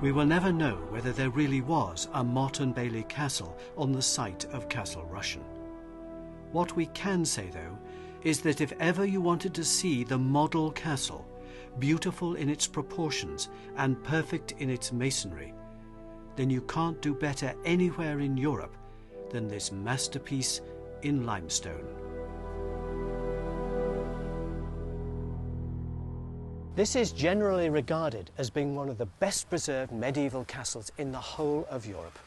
We will never know whether there really was a Motte and Bailey castle on the site of Castle Rushen. What we can say, though, is that if ever you wanted to see the model castle, beautiful in its proportions and perfect in its masonry, then you can't do better anywhere in Europe than this masterpiece in limestone. This is generally regarded as being one of the best preserved medieval castles in the whole of Europe.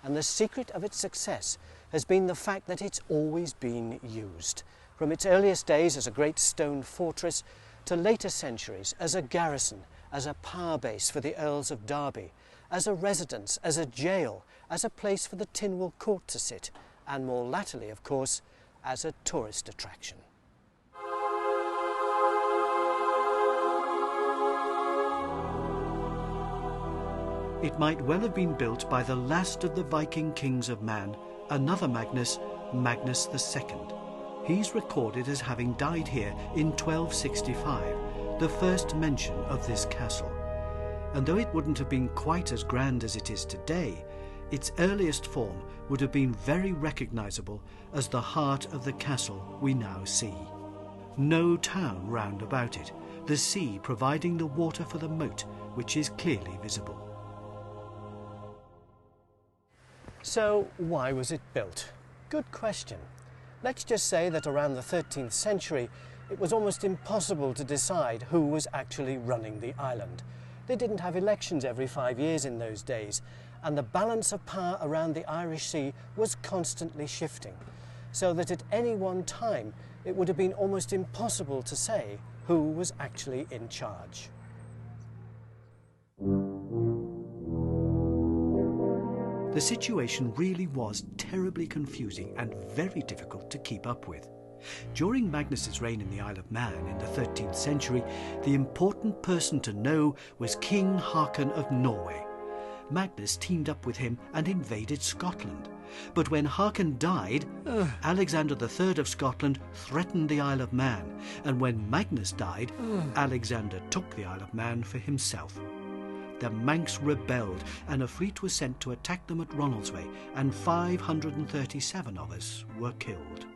And the secret of its success has been the fact that it's always been used, from its earliest days as a great stone fortress to later centuries as a garrison, as a power base for the Earls of Derby, as a residence, as a jail, as a place for the Tynwald court to sit, and more latterly, of course, as a tourist attraction. It might well have been built by the last of the Viking kings of Man, another Magnus, Magnus II. He's recorded as having died here in 1265, the first mention of this castle. And though it wouldn't have been quite as grand as it is today, its earliest form would have been very recognisable as the heart of the castle we now see. No town round about it, the sea providing the water for the moat, which is clearly visible. So why was it built? Good question. Let's just say that around the 13th century it was almost impossible to decide who was actually running the island. They didn't have elections every 5 years in those days, and the balance of power around the Irish Sea was constantly shifting, so that at any one time it would have been almost impossible to say who was actually in charge. The situation really was terribly confusing and very difficult to keep up with. During Magnus's reign in the Isle of Man in the 13th century, the important person to know was King Haakon of Norway. Magnus teamed up with him and invaded Scotland. But when Haakon died, Alexander III of Scotland threatened the Isle of Man, and when Magnus died, Alexander took the Isle of Man for himself. The Manx rebelled, and a fleet was sent to attack them at Ronaldsway, and 537 of us were killed.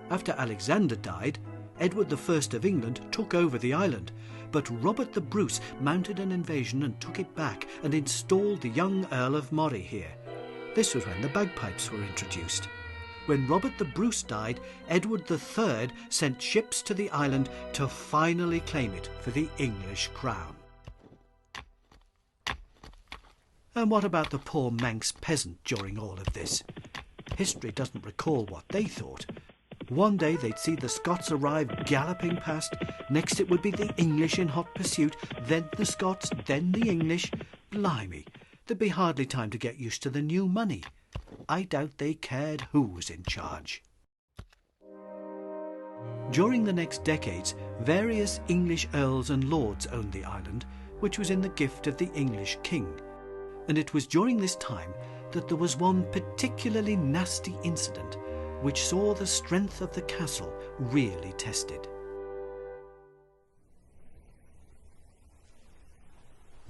After Alexander died, Edward I of England took over the island, but Robert the Bruce mounted an invasion and took it back and installed the young Earl of Moray here. This was when the bagpipes were introduced. When Robert the Bruce died, Edward III sent ships to the island to finally claim it for the English crown. And what about the poor Manx peasant during all of this? History doesn't recall what they thought. One day they'd see the Scots arrive galloping past, next it would be the English in hot pursuit, then the Scots, then the English. Blimey, there'd be hardly time to get used to the new money. I doubt they cared who was in charge. During the next decades, various English earls and lords owned the island, which was in the gift of the English king. And it was during this time that there was one particularly nasty incident which saw the strength of the castle really tested.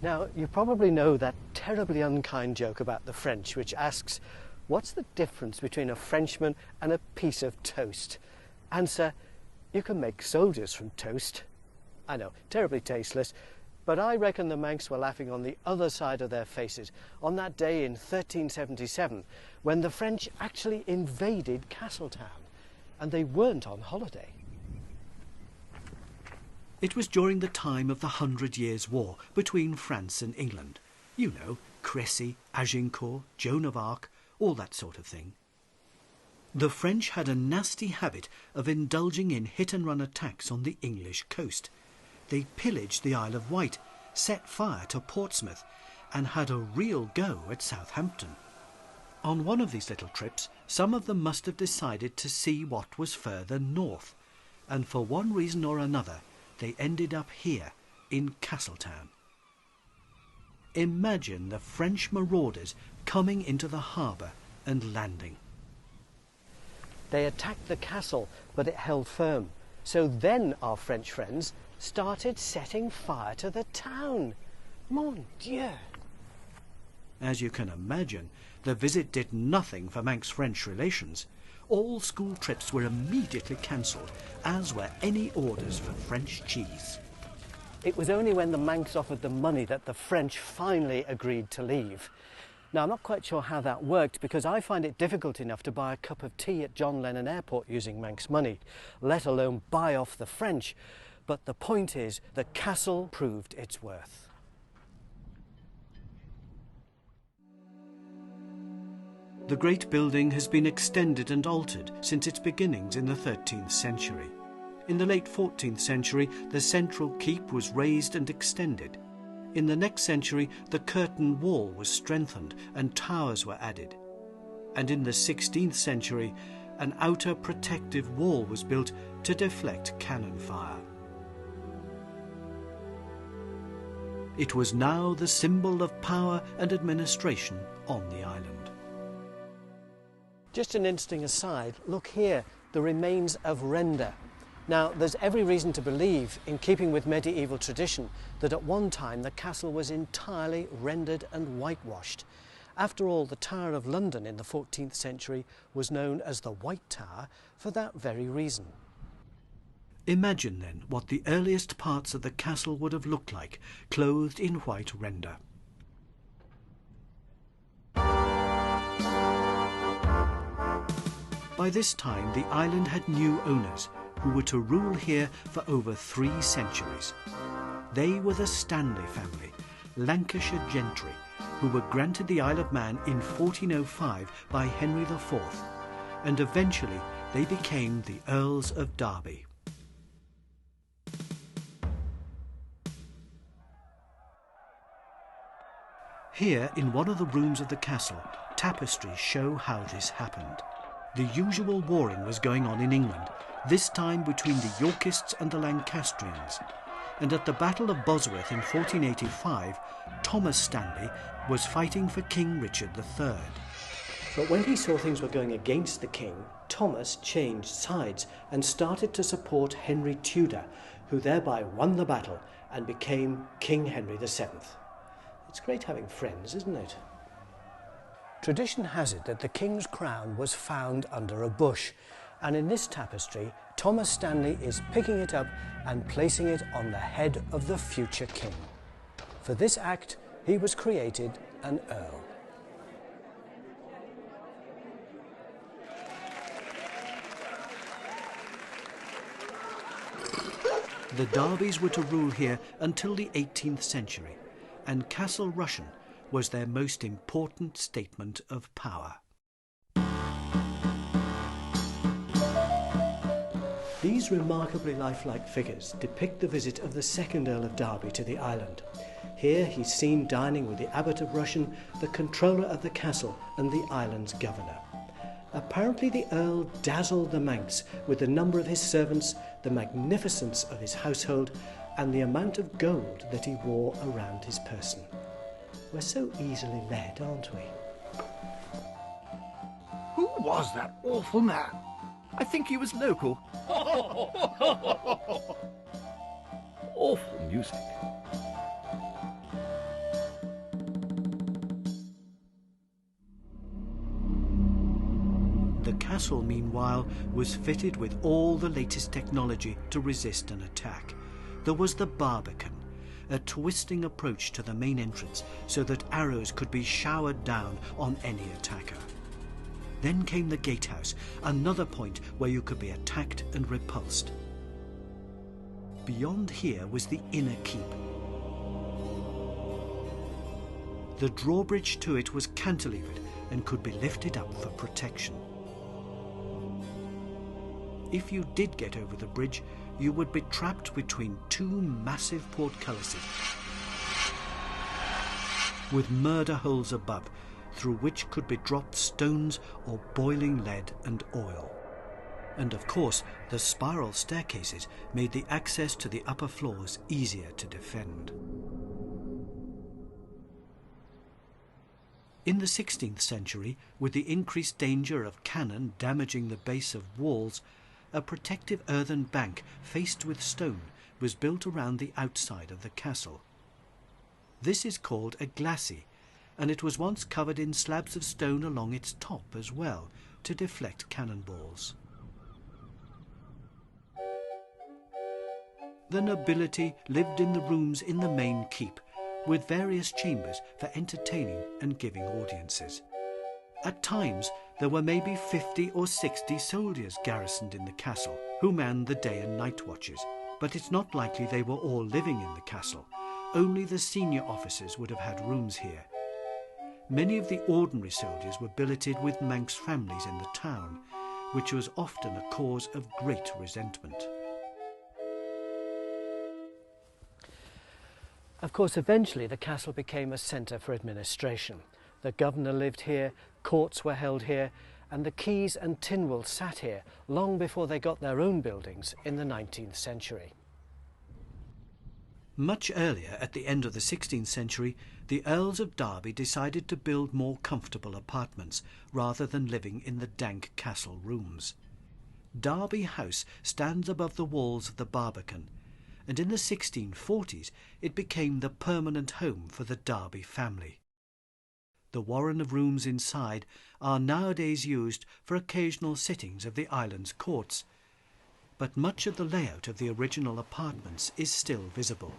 Now, you probably know that terribly unkind joke about the French, which asks, what's the difference between a Frenchman and a piece of toast? Answer, you can make soldiers from toast. I know, terribly tasteless, but I reckon the Manx were laughing on the other side of their faces on that day in 1377 when the French actually invaded Castletown, and they weren't on holiday. It was during the time of the 100 Years' War between France and England. You know, Crécy, Agincourt, Joan of Arc, all that sort of thing. The French had a nasty habit of indulging in hit-and-run attacks on the English coast. They pillaged the Isle of Wight, set fire to Portsmouth, and had a real go at Southampton. On one of these little trips, some of them must have decided to see what was further north, and for one reason or another, they ended up here, in Castletown. Imagine the French marauders coming into the harbour and landing. They attacked the castle, but it held firm. So then our French friends started setting fire to the town. Mon Dieu! As you can imagine, the visit did nothing for Manx-French relations. All school trips were immediately cancelled, as were any orders for French cheese. It was only when the Manx offered them money that the French finally agreed to leave. Now, I'm not quite sure how that worked, because I find it difficult enough to buy a cup of tea at John Lennon Airport using Manx money, let alone buy off the French. But the point is, the castle proved its worth. The great building has been extended and altered since its beginnings in the 13th century. In the late 14th century, the central keep was raised and extended. In the next century, the curtain wall was strengthened and towers were added. And in the 16th century, an outer protective wall was built to deflect cannon fire. It was now the symbol of power and administration on the island. Just an interesting aside, look here, the remains of render. Now, there's every reason to believe, in keeping with medieval tradition, that at one time the castle was entirely rendered and whitewashed. After all, the Tower of London in the 14th century was known as the White Tower for that very reason. Imagine then what the earliest parts of the castle would have looked like, clothed in white render. By this time, the island had new owners, who were to rule here for over 3 centuries. They were the Stanley family, Lancashire gentry, who were granted the Isle of Man in 1405 by Henry IV, and eventually they became the Earls of Derby. Here, in one of the rooms of the castle, tapestries show how this happened. The usual warring was going on in England, this time between the Yorkists and the Lancastrians. And at the Battle of Bosworth in 1485, Thomas Stanley was fighting for King Richard III. But when he saw things were going against the king, Thomas changed sides and started to support Henry Tudor, who thereby won the battle and became King Henry VII. It's great having friends, isn't it? Tradition has it that the king's crown was found under a bush, and in this tapestry, Thomas Stanley is picking it up and placing it on the head of the future king. For this act, he was created an earl. The Derbys were to rule here until the 18th century, and Castle Rushen was their most important statement of power. These remarkably lifelike figures depict the visit of the second Earl of Derby to the island. Here he's seen dining with the Abbot of Rushen, the controller of the castle and the island's governor. Apparently the Earl dazzled the Manx with the number of his servants, the magnificence of his household, and the amount of gold that he wore around his person. We're so easily led, aren't we? Who was that awful man? I think he was local. Awful music. The castle, meanwhile, was fitted with all the latest technology to resist an attack. There was the barbican, a twisting approach to the main entrance so that arrows could be showered down on any attacker. Then came the gatehouse, another point where you could be attacked and repulsed. Beyond here was the inner keep. The drawbridge to it was cantilevered and could be lifted up for protection. If you did get over the bridge, you would be trapped between 2 massive portcullises with murder holes above, through which could be dropped stones or boiling lead and oil. And of course, the spiral staircases made the access to the upper floors easier to defend. In the 16th century, with the increased danger of cannon damaging the base of walls, a protective earthen bank faced with stone was built around the outside of the castle. This is called a glacis, and it was once covered in slabs of stone along its top as well, to deflect cannonballs. The nobility lived in the rooms in the main keep, with various chambers for entertaining and giving audiences. At times there were maybe 50 or 60 soldiers garrisoned in the castle, who manned the day and night watches, but it's not likely they were all living in the castle. Only the senior officers would have had rooms here. Many of the ordinary soldiers were billeted with Manx families in the town, which was often a cause of great resentment. Of course, eventually the castle became a centre for administration. The governor lived here, courts were held here, and the Keys and Tynwald sat here long before they got their own buildings in the 19th century. Much earlier, at the end of the 16th century, the Earls of Derby decided to build more comfortable apartments rather than living in the dank castle rooms. Derby House stands above the walls of the Barbican, and in the 1640s it became the permanent home for the Derby family. The warren of rooms inside are nowadays used for occasional sittings of the island's courts, but much of the layout of the original apartments is still visible,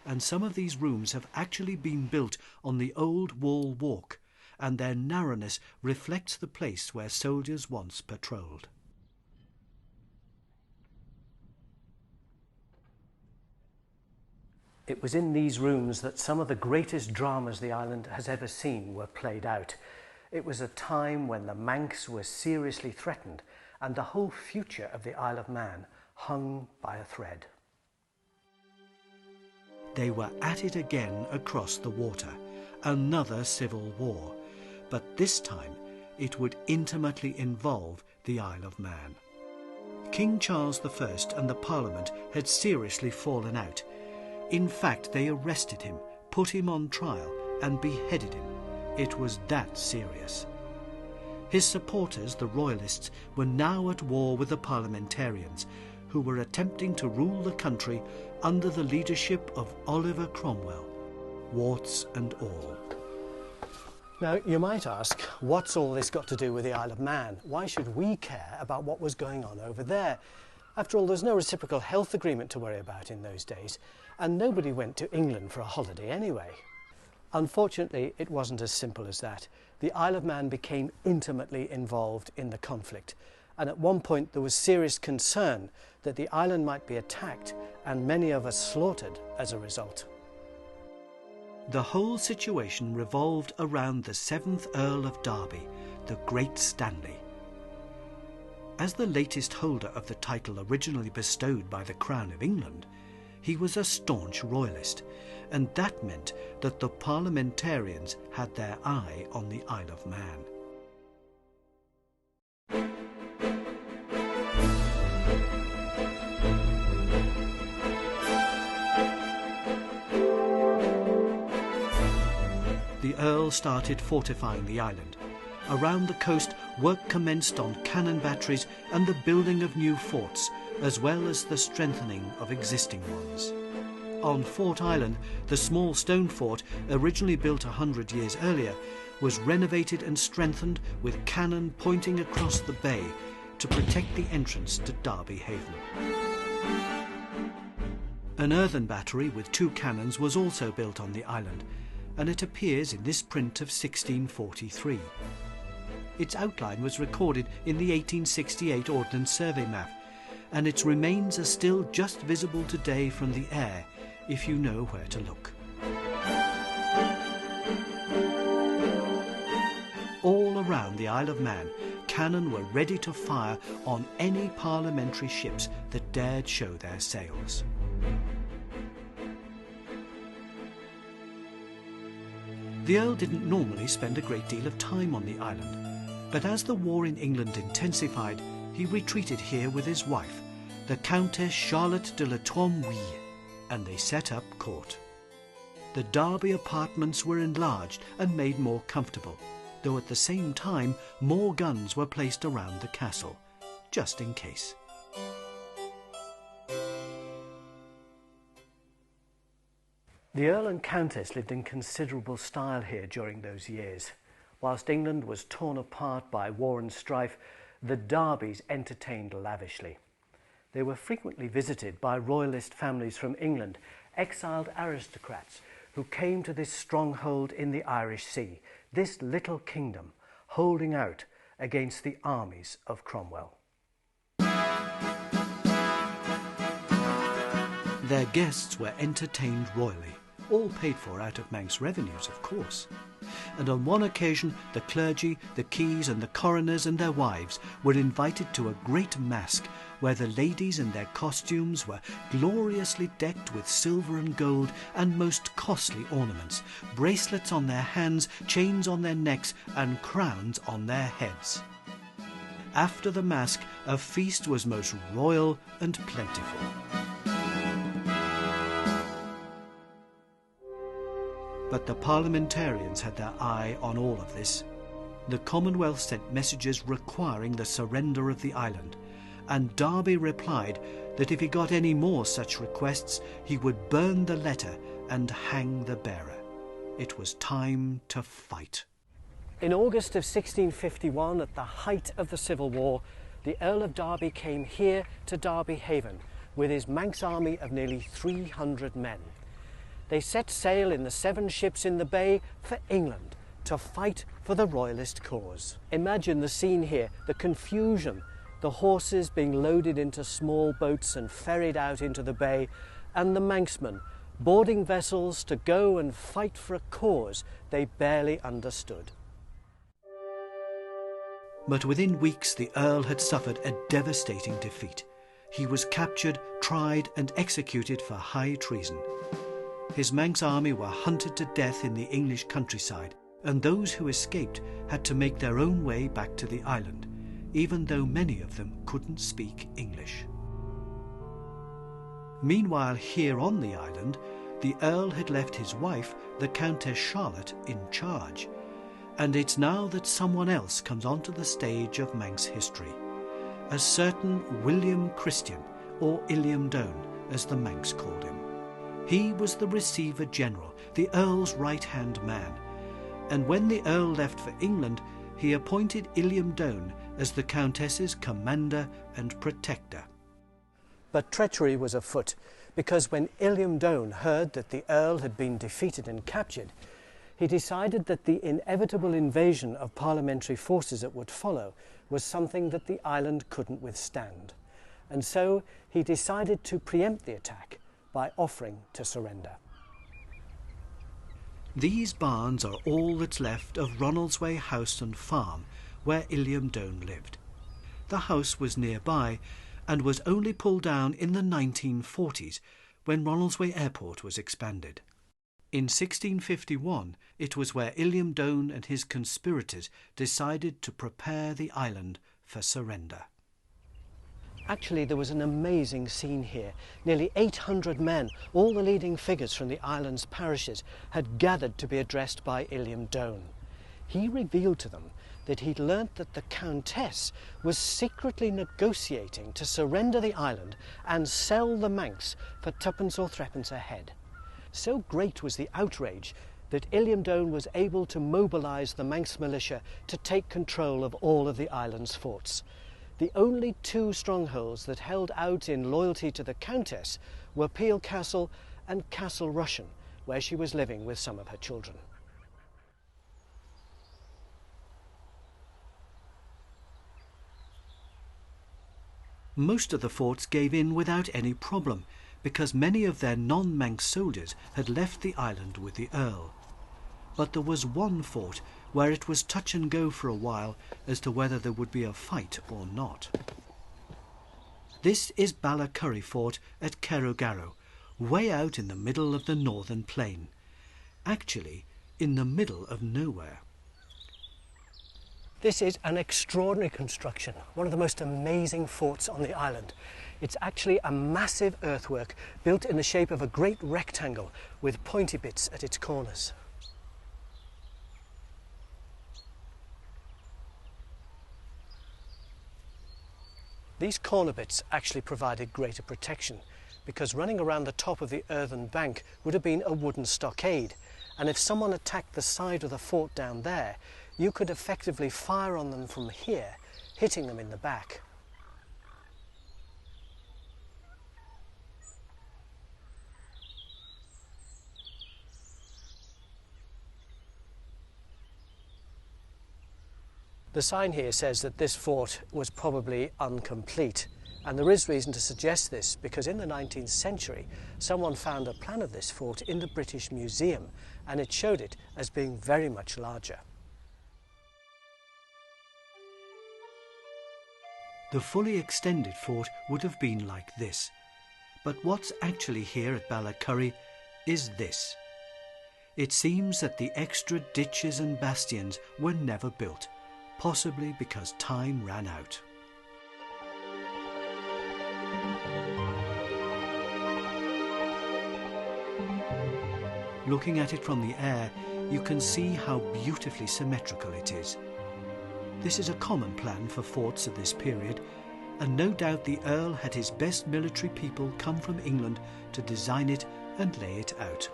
and some of these rooms have actually been built on the old wall walk, and their narrowness reflects the place where soldiers once patrolled. It was in these rooms that some of the greatest dramas the island has ever seen were played out. It was a time when the Manx were seriously threatened and the whole future of the Isle of Man hung by a thread. They were at it again across the water, another civil war, but this time it would intimately involve the Isle of Man. King Charles I and the Parliament had seriously fallen out. In fact, they arrested him, put him on trial and beheaded him. It was that serious. His supporters, the Royalists, were now at war with the parliamentarians, who were attempting to rule the country under the leadership of Oliver Cromwell, warts and all. Now, you might ask, what's all this got to do with the Isle of Man? Why should we care about what was going on over there? After all, there's no reciprocal health agreement to worry about in those days, and nobody went to England for a holiday anyway. Unfortunately, it wasn't as simple as that. The Isle of Man became intimately involved in the conflict, and at one point there was serious concern that the island might be attacked and many of us slaughtered as a result. The whole situation revolved around the 7th Earl of Derby, the Great Stanley. As the latest holder of the title originally bestowed by the Crown of England, he was a staunch royalist, and that meant that the parliamentarians had their eye on the Isle of Man. The Earl started fortifying the island. Around the coast, work commenced on cannon batteries and the building of new forts, as well as the strengthening of existing ones. On Fort Island, the small stone fort, originally built 100 years earlier, was renovated and strengthened with cannon pointing across the bay to protect the entrance to Derby Haven. An earthen battery with 2 cannons was also built on the island, and it appears in this print of 1643. Its outline was recorded in the 1868 Ordnance Survey map, and its remains are still just visible today from the air if you know where to look. All around the Isle of Man, cannon were ready to fire on any parliamentary ships that dared show their sails. The Earl didn't normally spend a great deal of time on the island, but as the war in England intensified, he retreated here with his wife, the Countess Charlotte de la Troismouille, and they set up court. The Derby apartments were enlarged and made more comfortable, though at the same time more guns were placed around the castle, just in case. The Earl and Countess lived in considerable style here during those years. Whilst England was torn apart by war and strife, the Darbys entertained lavishly. They were frequently visited by royalist families from England, exiled aristocrats who came to this stronghold in the Irish Sea, this little kingdom holding out against the armies of Cromwell. Their guests were entertained royally, all paid for out of Manx revenues, of course. And on one occasion, the clergy, the keys and the coroners and their wives were invited to a great masque where the ladies in their costumes were gloriously decked with silver and gold and most costly ornaments, bracelets on their hands, chains on their necks and crowns on their heads. After the masque, a feast was most royal and plentiful. But the parliamentarians had their eye on all of this. The Commonwealth sent messages requiring the surrender of the island, and Derby replied that if he got any more such requests, he would burn the letter and hang the bearer. It was time to fight. In August of 1651, at the height of the Civil War, the Earl of Derby came here to Derby Haven with his Manx army of nearly 300 men. They set sail in the 7 ships in the bay for England to fight for the royalist cause. Imagine the scene here, the confusion, the horses being loaded into small boats and ferried out into the bay, and the Manxmen boarding vessels to go and fight for a cause they barely understood. But within weeks the Earl had suffered a devastating defeat. He was captured, tried and executed for high treason. His Manx army were hunted to death in the English countryside, and those who escaped had to make their own way back to the island, even though many of them couldn't speak English. Meanwhile, here on the island, the Earl had left his wife, the Countess Charlotte, in charge, and it's now that someone else comes onto the stage of Manx history, a certain William Christian, or Illiam Doan, as the Manx called him. He was the Receiver General, the Earl's right-hand man, and when the Earl left for England, he appointed Illiam Doan as the Countess's commander and protector. But treachery was afoot, because when Illiam Doan heard that the Earl had been defeated and captured, he decided that the inevitable invasion of parliamentary forces that would follow was something that the island couldn't withstand. And so he decided to preempt the attack by offering to surrender. These barns are all that's left of Ronaldsway House and Farm, where Illiam Doan lived. The house was nearby and was only pulled down in the 1940s when Ronaldsway Airport was expanded. In 1651, it was where Illiam Doan and his conspirators decided to prepare the island for surrender. Actually, there was an amazing scene here. Nearly 800 men, all the leading figures from the island's parishes, had gathered to be addressed by Illiam Doan. He revealed to them that he'd learnt that the Countess was secretly negotiating to surrender the island and sell the Manx for 2pence or 3pence a head. So great was the outrage that Illiam Doan was able to mobilise the Manx militia to take control of all of the island's forts. The only 2 strongholds that held out in loyalty to the Countess were Peel Castle and Castle Rushen, where she was living with some of her children. Most of the forts gave in without any problem, because many of their non-Manx soldiers had left the island with the Earl. But there was one fort where it was touch and go for a while as to whether there would be a fight or not. This is Ballacurry Fort at Cerrogaro, way out in the middle of the northern plain. Actually, in the middle of nowhere. This is an extraordinary construction, one of the most amazing forts on the island. It's actually a massive earthwork built in the shape of a great rectangle with pointy bits at its corners. These corner bits actually provided greater protection because running around the top of the earthen bank would have been a wooden stockade, and if someone attacked the side of the fort down there, you could effectively fire on them from here, hitting them in the back. The sign here says that this fort was probably incomplete, and there is reason to suggest this because in the 19th century someone found a plan of this fort in the British Museum and it showed it as being very much larger. The fully extended fort would have been like this, but what's actually here at Ballacurry is this. It seems that the extra ditches and bastions were never built, possibly because time ran out. Looking at it from the air, you can see how beautifully symmetrical it is. This is a common plan for forts of this period, and no doubt the Earl had his best military people come from England to design it and lay it out.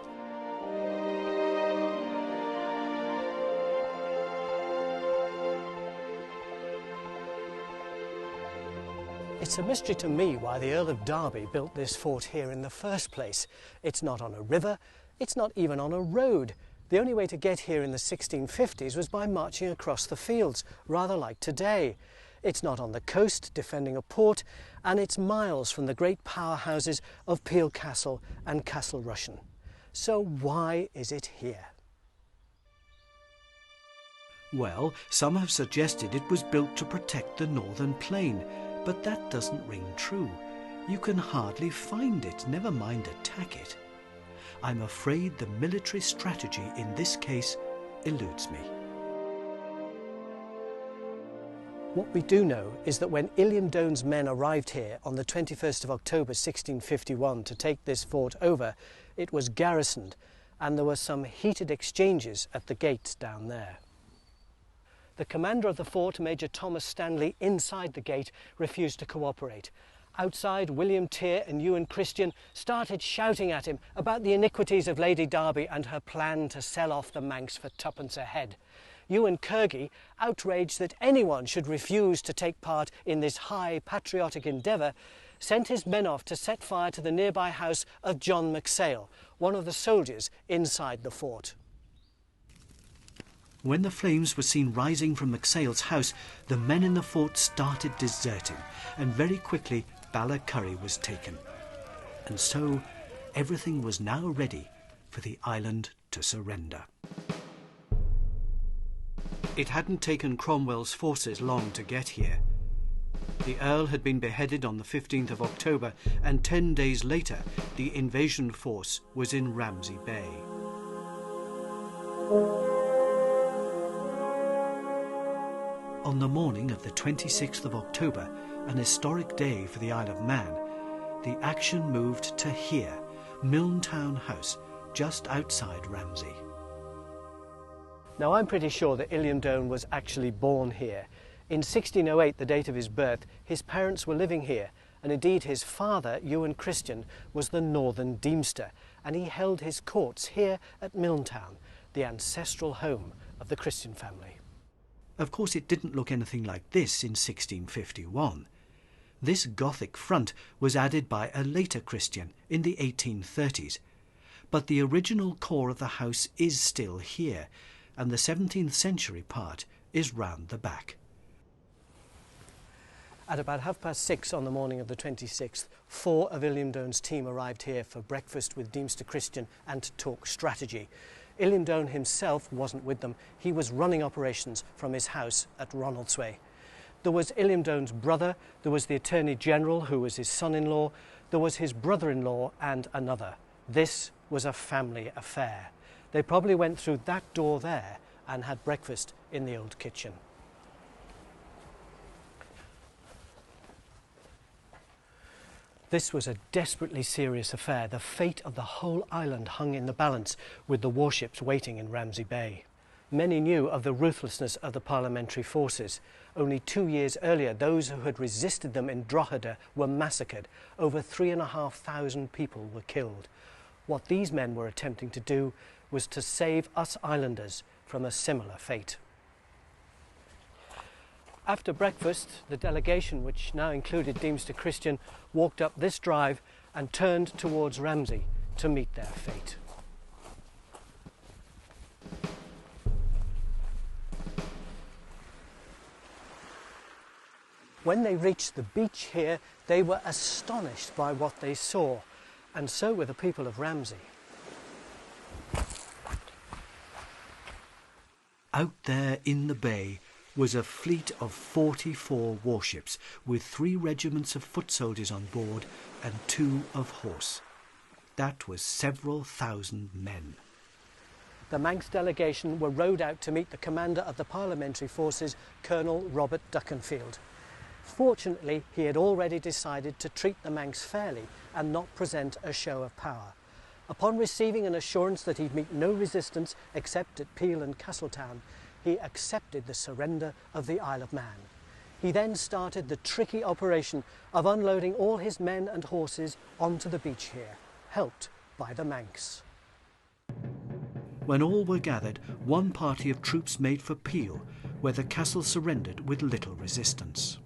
It's a mystery to me why the Earl of Derby built this fort here in the first place. It's not on a river, it's not even on a road. The only way to get here in the 1650s was by marching across the fields, rather like today. It's not on the coast, defending a port, and it's miles from the great powerhouses of Peel Castle and Castle Rushen. So why is it here? Well, some have suggested it was built to protect the northern plain, but that doesn't ring true. You can hardly find it, never mind attack it. I'm afraid the military strategy in this case eludes me. What we do know is that when Illiam Doane's men arrived here on the 21st of October 1651 to take this fort over, it was garrisoned and there were some heated exchanges at the gates down there. The commander of the fort, Major Thomas Stanley, inside the gate refused to cooperate. Outside, William Tyr and Ewan Christian started shouting at him about the iniquities of Lady Derby and her plan to sell off the Manx for twopence a head. Ewan Kirgy, outraged that anyone should refuse to take part in this high patriotic endeavour, sent his men off to set fire to the nearby house of John McSale, one of the soldiers inside the fort. When the flames were seen rising from McSale's house, the men in the fort started deserting, and very quickly Ballacurry was taken. And so everything was now ready for the island to surrender. It hadn't taken Cromwell's forces long to get here. The Earl had been beheaded on the 15th of October, and 10 days later the invasion force was in Ramsey Bay. On the morning of the 26th of October, an historic day for the Isle of Man, the action moved to here, Milntown House, just outside Ramsey. Now, I'm pretty sure that Illiam Doane was actually born here. In 1608, the date of his birth, his parents were living here, and indeed his father, Ewan Christian, was the Northern Deemster, and he held his courts here at Milntown, the ancestral home of the Christian family. Of course, it didn't look anything like this in 1651. This Gothic front was added by a later Christian in the 1830s, but the original core of the house is still here, and the 17th century part is round the back. At about 6:30 on the morning of the 26th, 4 of Illiam Doane's team arrived here for breakfast with Deemster Christian and to talk strategy. Illiam Doane himself wasn't with them. He was running operations from his house at Ronaldsway. There was Illiam Doane's brother, there was the Attorney General, who was his son-in-law, there was his brother-in-law and another. This was a family affair. They probably went through that door there and had breakfast in the old kitchen. This was a desperately serious affair. The fate of the whole island hung in the balance, with the warships waiting in Ramsey Bay. Many knew of the ruthlessness of the parliamentary forces. Only 2 years earlier, those who had resisted them in Drogheda were massacred. Over 3,500 people were killed. What these men were attempting to do was to save us islanders from a similar fate. After breakfast, the delegation, which now included Deemster Christian, walked up this drive and turned towards Ramsey to meet their fate. When they reached the beach here, they were astonished by what they saw, and so were the people of Ramsey. Out there in the bay was a fleet of 44 warships, with 3 regiments of foot soldiers on board and 2 of horse. That was several thousand men. The Manx delegation were rowed out to meet the commander of the parliamentary forces, Colonel Robert Duckenfield. Fortunately, he had already decided to treat the Manx fairly and not present a show of power. Upon receiving an assurance that he'd meet no resistance except at Peel and Castletown, he accepted the surrender of the Isle of Man. He then started the tricky operation of unloading all his men and horses onto the beach here, helped by the Manx. When all were gathered, one party of troops made for Peel, where the castle surrendered with little resistance.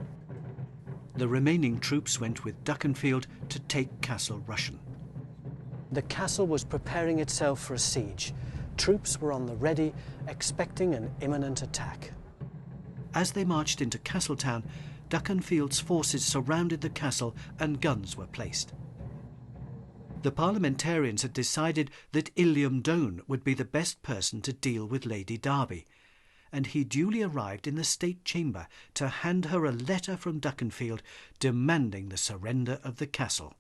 The remaining troops went with Duckenfield to take Castle Rushen. The castle was preparing itself for a siege. Troops were on the ready, expecting an imminent attack. As they marched into Castletown, Duckenfield's forces surrounded the castle and guns were placed. The parliamentarians had decided that Illiam Doane would be the best person to deal with Lady Derby, and he duly arrived in the State Chamber to hand her a letter from Duckenfield demanding the surrender of the castle.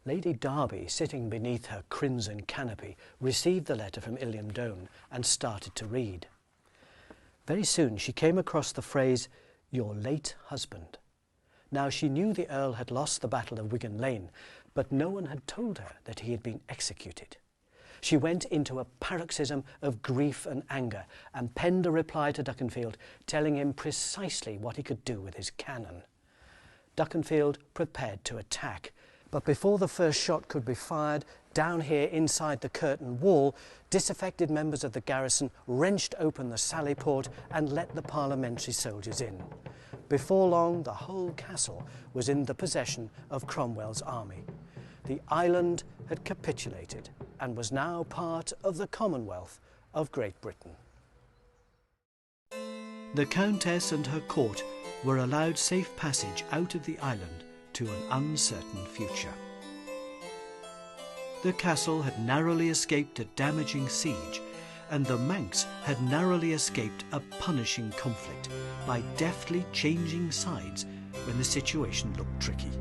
Lady Derby, sitting beneath her crimson canopy, received the letter from Illiam Doane and started to read. Very soon she came across the phrase, "your late husband." Now she knew the Earl had lost the Battle of Wigan Lane, but no one had told her that he had been executed. She went into a paroxysm of grief and anger and penned a reply to Duckenfield, telling him precisely what he could do with his cannon. Duckenfield prepared to attack, but before the first shot could be fired, down here inside the curtain wall, disaffected members of the garrison wrenched open the sally port and let the parliamentary soldiers in. Before long, the whole castle was in the possession of Cromwell's army. The island had capitulated and was now part of the Commonwealth of Great Britain. The Countess and her court were allowed safe passage out of the island to an uncertain future. The castle had narrowly escaped a damaging siege, and the Manx had narrowly escaped a punishing conflict by deftly changing sides when the situation looked tricky.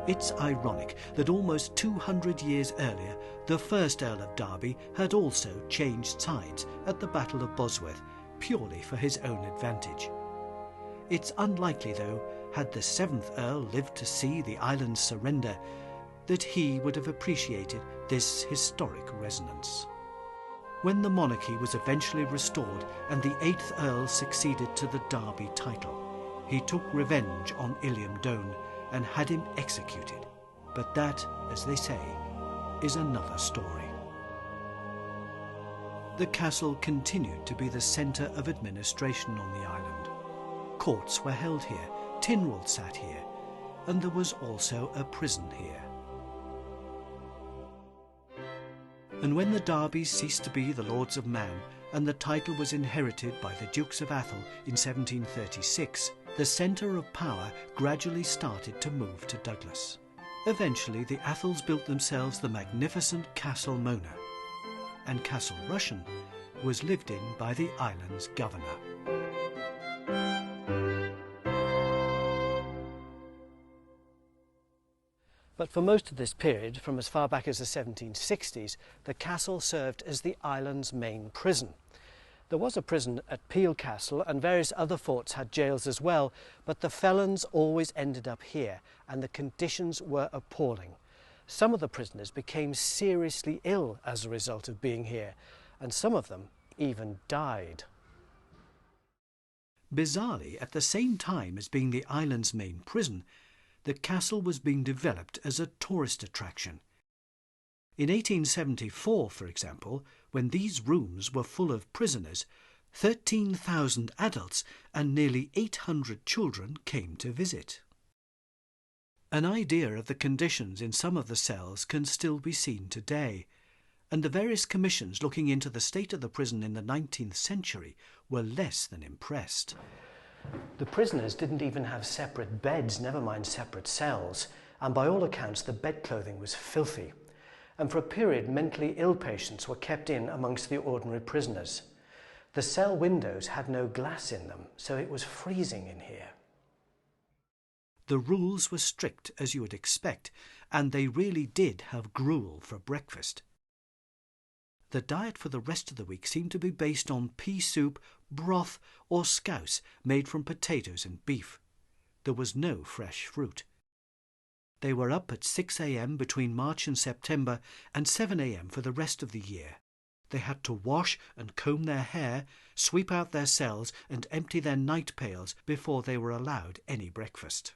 It's ironic that almost 200 years earlier, the first Earl of Derby had also changed sides at the Battle of Bosworth, purely for his own advantage. It's unlikely, though, had the 7th Earl lived to see the island's surrender, that he would have appreciated this historic resonance. When the monarchy was eventually restored and the 8th Earl succeeded to the Derby title, he took revenge on Illiam Doane and had him executed. But that, as they say, is another story. The castle continued to be the centre of administration on the island. Courts were held here, Tynwald sat here, and there was also a prison here. And when the Derbys ceased to be the Lords of Man and the title was inherited by the Dukes of Athol in 1736, the centre of power gradually started to move to Douglas. Eventually, the Athols built themselves the magnificent Castle Mona, and Castle Rushen was lived in by the island's governor. But for most of this period, from as far back as the 1760s, the castle served as the island's main prison. There was a prison at Peel Castle, and various other forts had jails as well, but the felons always ended up here, and the conditions were appalling. Some of the prisoners became seriously ill as a result of being here, and some of them even died. Bizarrely, at the same time as being the island's main prison, the castle was being developed as a tourist attraction. In 1874, for example, when these rooms were full of prisoners, 13,000 adults and nearly 800 children came to visit. An idea of the conditions in some of the cells can still be seen today, and the various commissions looking into the state of the prison in the 19th century were less than impressed. The prisoners didn't even have separate beds, never mind separate cells, and by all accounts the bedclothing was filthy. And for a period, mentally ill patients were kept in amongst the ordinary prisoners. The cell windows had no glass in them, so it was freezing in here. The rules were strict, as you would expect, and they really did have gruel for breakfast. The diet for the rest of the week seemed to be based on pea soup, broth or scouse made from potatoes and beef. There was no fresh fruit. They were up at 6 a.m. between March and September and 7 a.m. for the rest of the year. They had to wash and comb their hair, sweep out their cells and empty their night pails before they were allowed any breakfast.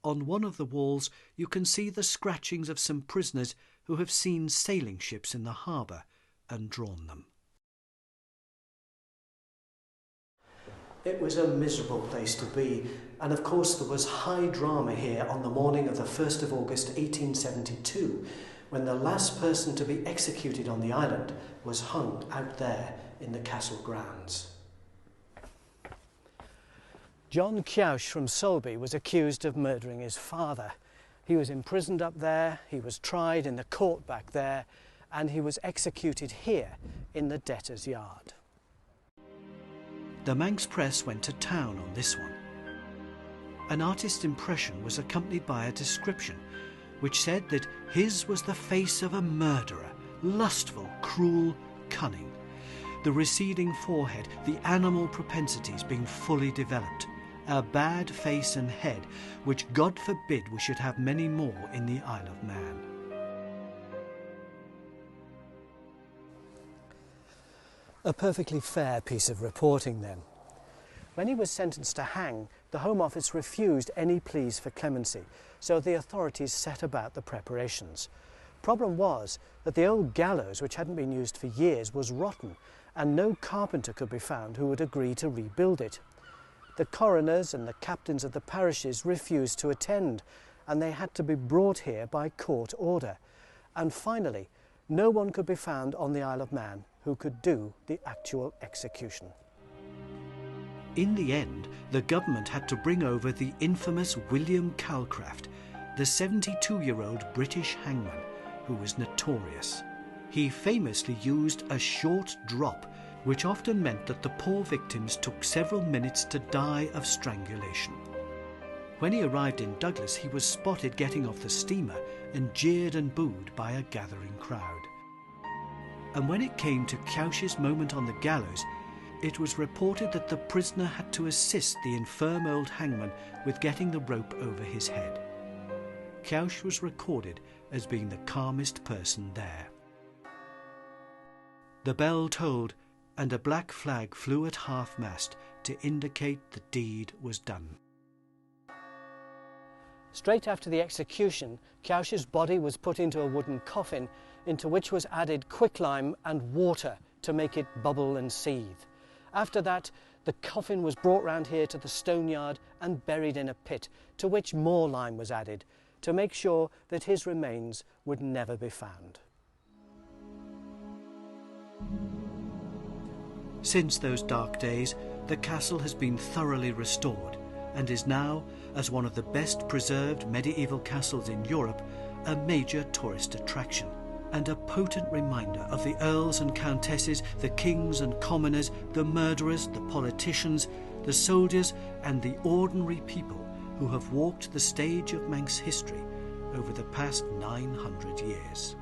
On one of the walls you can see the scratchings of some prisoners who have seen sailing ships in the harbour and drawn them. It was a miserable place to be, and of course there was high drama here on the morning of the 1st of August 1872, when the last person to be executed on the island was hung out there in the castle grounds. John Kjaush from Solby was accused of murdering his father. He was imprisoned up there, he was tried in the court back there, and he was executed here in the debtor's yard. The Manx press went to town on this one. An artist's impression was accompanied by a description which said that his was the face of a murderer, lustful, cruel, cunning. The receding forehead, the animal propensities being fully developed. A bad face and head, which God forbid we should have many more in the Isle of Man. A perfectly fair piece of reporting then. When he was sentenced to hang, the Home Office refused any pleas for clemency, so the authorities set about the preparations. Problem was that the old gallows, which hadn't been used for years, was rotten, and no carpenter could be found who would agree to rebuild it. The coroners and the captains of the parishes refused to attend, and they had to be brought here by court order. And finally, no one could be found on the Isle of Man who could do the actual execution. In the end, the government had to bring over the infamous William Calcraft, the 72-year-old British hangman, who was notorious. He famously used a short drop, which often meant that the poor victims took several minutes to die of strangulation. When he arrived in Douglas, he was spotted getting off the steamer and jeered and booed by a gathering crowd. And when it came to Kjaush's moment on the gallows, it was reported that the prisoner had to assist the infirm old hangman with getting the rope over his head. Kjaush was recorded as being the calmest person there. The bell tolled, and a black flag flew at half-mast to indicate the deed was done. Straight after the execution, Kjaush's body was put into a wooden coffin, into which was added quicklime and water to make it bubble and seethe. After that, the coffin was brought round here to the stone yard and buried in a pit, to which more lime was added, to make sure that his remains would never be found. Since those dark days, the castle has been thoroughly restored and is now, as one of the best preserved medieval castles in Europe, a major tourist attraction and a potent reminder of the earls and countesses, the kings and commoners, the murderers, the politicians, the soldiers and the ordinary people who have walked the stage of Manx history over the past 900 years.